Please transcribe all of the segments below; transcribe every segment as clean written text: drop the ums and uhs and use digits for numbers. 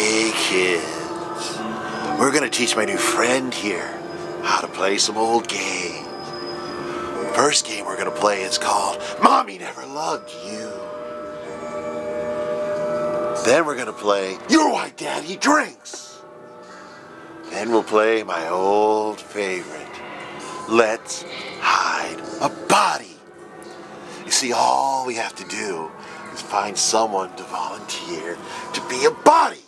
Hey kids, we're gonna teach my new friend here how to play some old game. First game we're gonna play is called Mommy Never Loved You. Then we're gonna play You're Why Daddy Drinks. Then we'll play my old favorite, Let's Hide a Body. You see, all we have to do is find someone to volunteer to be a body.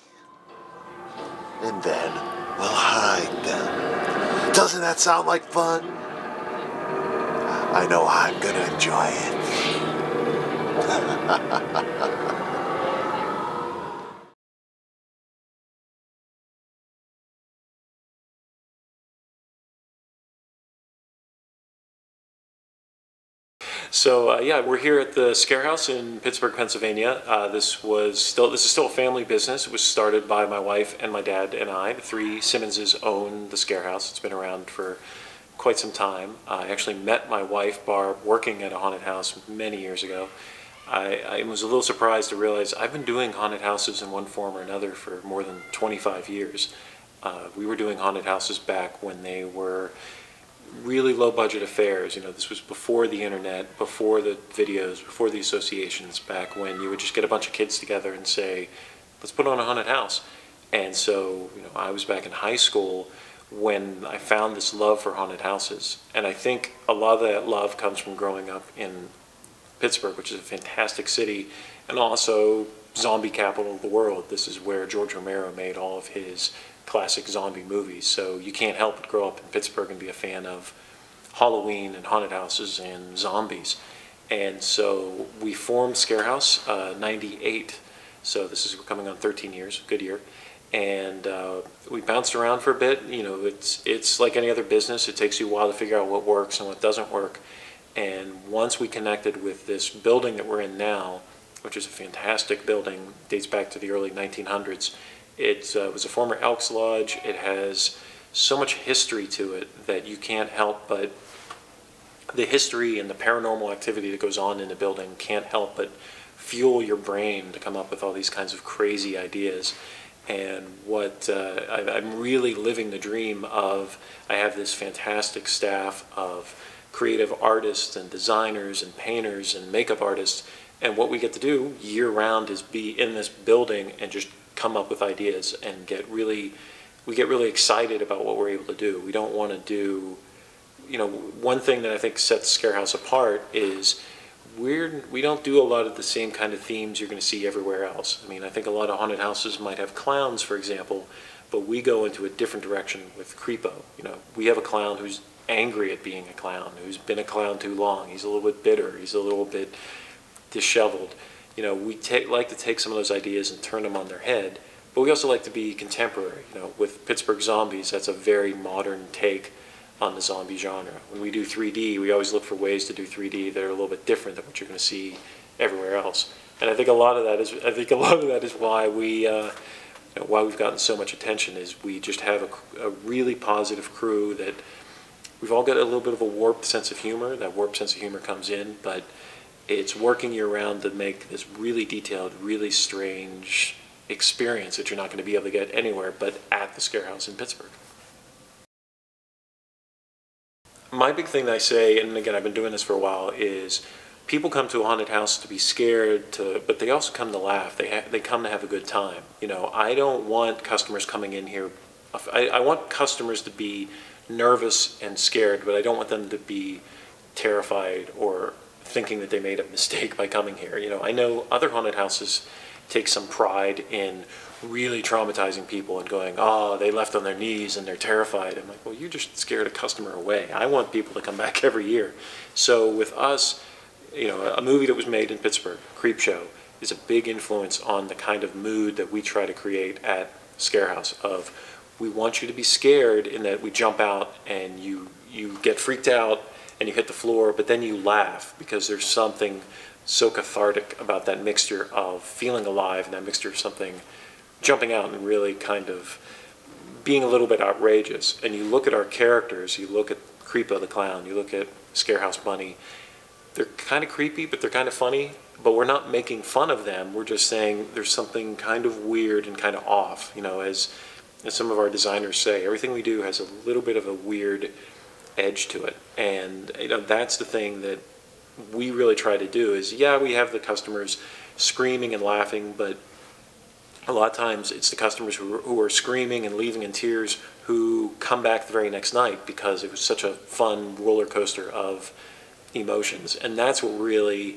And then we'll hide them. Doesn't that sound like fun? I know I'm gonna enjoy it. So yeah, we're here at the ScareHouse in Pittsburgh, Pennsylvania. This is still a family business. It was started by my wife and my dad and I. The three Simmonses own the ScareHouse. It's been around for quite some time. I actually met my wife, Barb, working at a haunted house many years ago. I was a little surprised to realize I've been doing haunted houses in one form or another for more than 25 years. We were doing haunted houses back when they were really low budget affairs. You know, this was before the internet, before the videos, before the associations, back when you would just get a bunch of kids together and say, let's put on a haunted house. And so, you know, I was back in high school when I found this love for haunted houses. And I think a lot of that love comes from growing up in Pittsburgh, which is a fantastic city, and also zombie capital of the world. This is where George Romero made all of his classic zombie movies, so you can't help but grow up in Pittsburgh and be a fan of Halloween and haunted houses and zombies. And so we formed ScareHouse 98, so this is coming on 13 years, good year. And we bounced around for a bit. You know, it's like any other business. It takes you a while to figure out what works and what doesn't work. And once we connected with this building that we're in now, which is a fantastic building, dates back to the early 1900s. It was a former Elks Lodge. It has so much history to it that you can't help but, the history and the paranormal activity that goes on in the building can't help but fuel your brain to come up with all these kinds of crazy ideas. And what I'm really living the dream of, I have this fantastic staff of creative artists and designers and painters and makeup artists, and what we get to do year round is be in this building and just come up with ideas and we get really excited about what we're able to do. We don't want to do, you know, one thing that I think sets ScareHouse apart is we don't do a lot of the same kind of themes you're going to see everywhere else. I mean, I think a lot of haunted houses might have clowns, for example, but we go into a different direction with Creepo. You know, we have a clown who's angry at being a clown, who's been a clown too long. He's a little bit bitter. He's a little bit disheveled. You know, we like to take some of those ideas and turn them on their head, but we also like to be contemporary. You know, with Pittsburgh Zombies, that's a very modern take on the zombie genre. When we do 3D, we always look for ways to do 3D that are a little bit different than what you're going to see everywhere else. And I think a lot of that is why why we've gotten so much attention. Is we just have a really positive crew that we've all got a little bit of a warped sense of humor. That warped sense of humor comes in, but it's working year-round to make this really detailed, really strange experience that you're not going to be able to get anywhere but at the ScareHouse in Pittsburgh. My big thing that I say, and again I've been doing this for a while, is people come to a haunted house to be scared, but they also come to laugh. They come to have a good time. You know, I don't want customers coming in here. I want customers to be nervous and scared, but I don't want them to be terrified or thinking that they made a mistake by coming here. You know, I know other haunted houses take some pride in really traumatizing people and going, oh, they left on their knees and they're terrified. I'm like, well, you just scared a customer away. I want people to come back every year. So with us, you know, a movie that was made in Pittsburgh, Creepshow, is a big influence on the kind of mood that we try to create at ScareHouse. Of, we want you to be scared in that we jump out and you get freaked out and you hit the floor, but then you laugh because there's something so cathartic about that mixture of feeling alive and that mixture of something jumping out and really kind of being a little bit outrageous. And you look at our characters, you look at Creepo the Clown, you look at ScareHouse Bunny, they're kind of creepy, but they're kind of funny. But we're not making fun of them. We're just saying there's something kind of weird and kind of off. You know, as some of our designers say, everything we do has a little bit of a weird edge to it. And you know, that's the thing that we really try to do is, yeah, we have the customers screaming and laughing, but a lot of times it's the customers who are screaming and leaving in tears who come back the very next night because it was such a fun roller coaster of emotions. And that's what really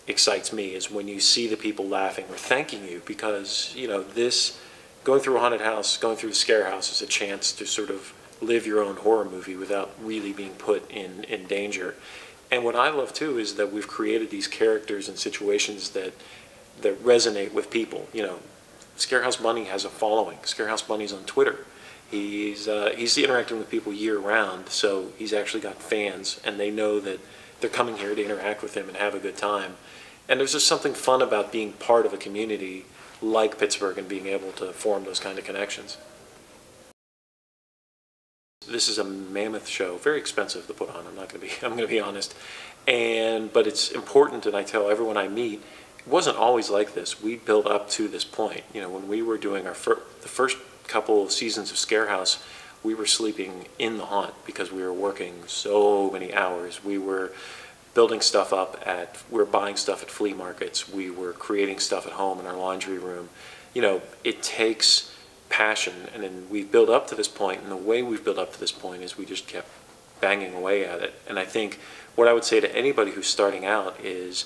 excites me, is when you see the people laughing or thanking you, because you know, this going through a haunted house, going through the ScareHouse is a chance to sort of live your own horror movie without really being put in danger. And what I love too is that we've created these characters and situations that resonate with people. You know, ScareHouse Bunny has a following. ScareHouse Bunny's on Twitter. He's interacting with people year round, so he's actually got fans, and they know that they're coming here to interact with him and have a good time. And there's just something fun about being part of a community like Pittsburgh and being able to form those kind of connections. This is a mammoth show, very expensive to put on. I'm going to be honest, but it's important. And I tell everyone I meet, it wasn't always like this. We built up to this point. You know, when we were doing the first couple of seasons of ScareHouse, we were sleeping in the haunt because we were working so many hours. We were building stuff up we were buying stuff at flea markets. We were creating stuff at home in our laundry room. You know, it takes passion, and then we built up to this point, and the way we've built up to this point is we just kept banging away at it. And I think what I would say to anybody who's starting out is,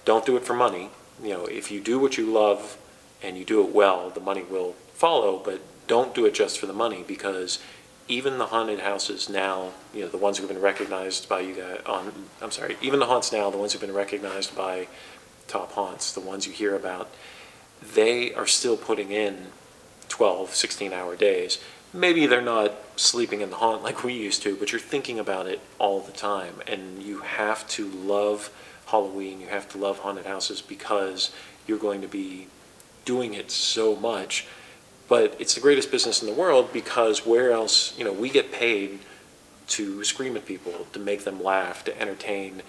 don't do it for money. You know, if you do what you love and you do it well, the money will follow, but don't do it just for the money, because even the haunted houses now, you know, the ones who've been recognized by you guys even the haunts now, the ones who've been recognized by Top Haunts, the ones you hear about, they are still putting in 12, 16-hour days. Maybe they're not sleeping in the haunt like we used to, but you're thinking about it all the time. And you have to love Halloween, you have to love haunted houses, because you're going to be doing it so much. But it's the greatest business in the world, because where else, you know, we get paid to scream at people, to make them laugh, to entertain.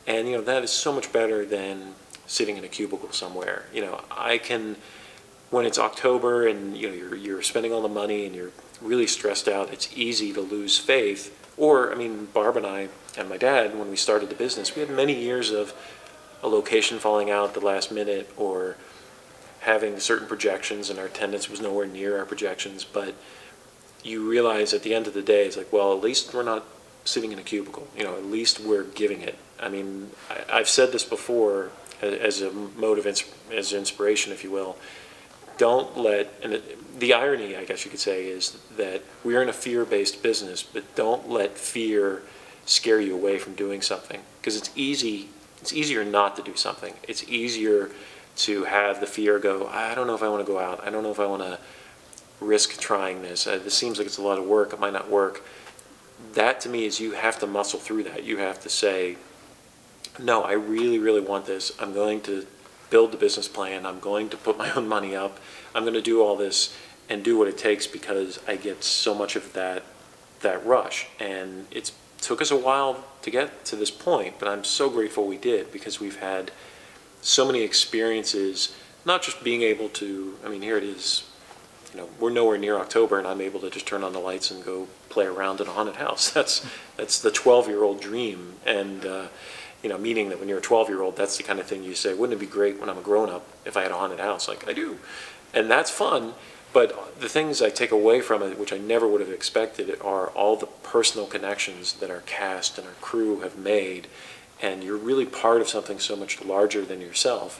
And, you know, that is so much better than sitting in a cubicle somewhere. You know, when it's October and you know you're spending all the money and you're really stressed out, it's easy to lose faith. Or, I mean, Barb and I and my dad, when we started the business, we had many years of a location falling out at the last minute, or having certain projections and our attendance was nowhere near our projections. But you realize at the end of the day, it's like, well, at least we're not sitting in a cubicle. You know, at least we're giving it. I mean, I've said this before as a mode of as inspiration, if you will. Don't let, and the irony, I guess you could say, is that we're in a fear-based business, but don't let fear scare you away from doing something. Because it's easier not to do something. It's easier to have the fear go, I don't know if I want to go out. I don't know if I want to risk trying this. This seems like it's a lot of work. It might not work. That, to me, is you have to muscle through that. You have to say, no, I really, really want this. I'm going to build the business plan. I'm going to put my own money up. I'm going to do all this and do what it takes, because I get so much of that rush. And it took us a while to get to this point, but I'm so grateful we did, because we've had so many experiences, not just being able to, I mean, here it is, you know, we're nowhere near October and I'm able to just turn on the lights and go play around in a haunted house. That's the 12-year-old dream. And you know, meaning that when you're a 12-year-old, that's the kind of thing you say, wouldn't it be great when I'm a grown-up if I had a haunted house? Like, I do. And that's fun, but the things I take away from it, which I never would have expected, are all the personal connections that our cast and our crew have made, and you're really part of something so much larger than yourself.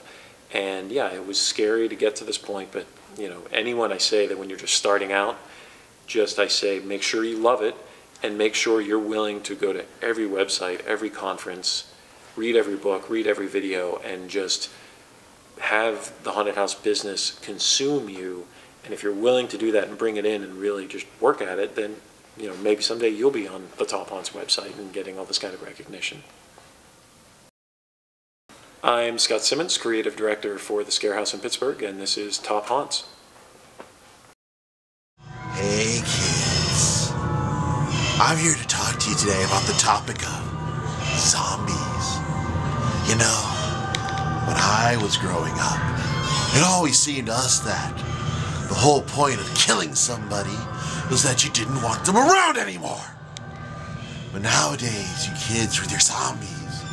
And yeah, it was scary to get to this point, but you know, anyone I say that when you're just starting out, I say, make sure you love it, and make sure you're willing to go to every website, every conference, read every book, read every video, and just have the haunted house business consume you. And if you're willing to do that and bring it in and really just work at it, then you know, maybe someday you'll be on the Top Haunts website and getting all this kind of recognition. I'm Scott Simmons, Creative Director for the ScareHouse in Pittsburgh, and this is Top Haunts. Hey kids, I'm here to talk to you today about the topic of zombies. You know, when I was growing up, it always seemed to us that the whole point of killing somebody was that you didn't want them around anymore. But nowadays, you kids with your zombies,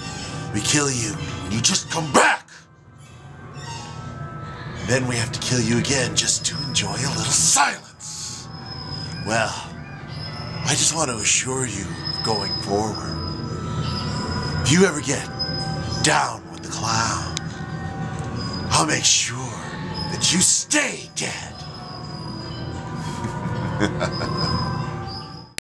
we kill you and you just come back. And then we have to kill you again just to enjoy a little silence. Well, I just want to assure you, going forward, if you ever get down with the clown, I'll make sure that you stay dead.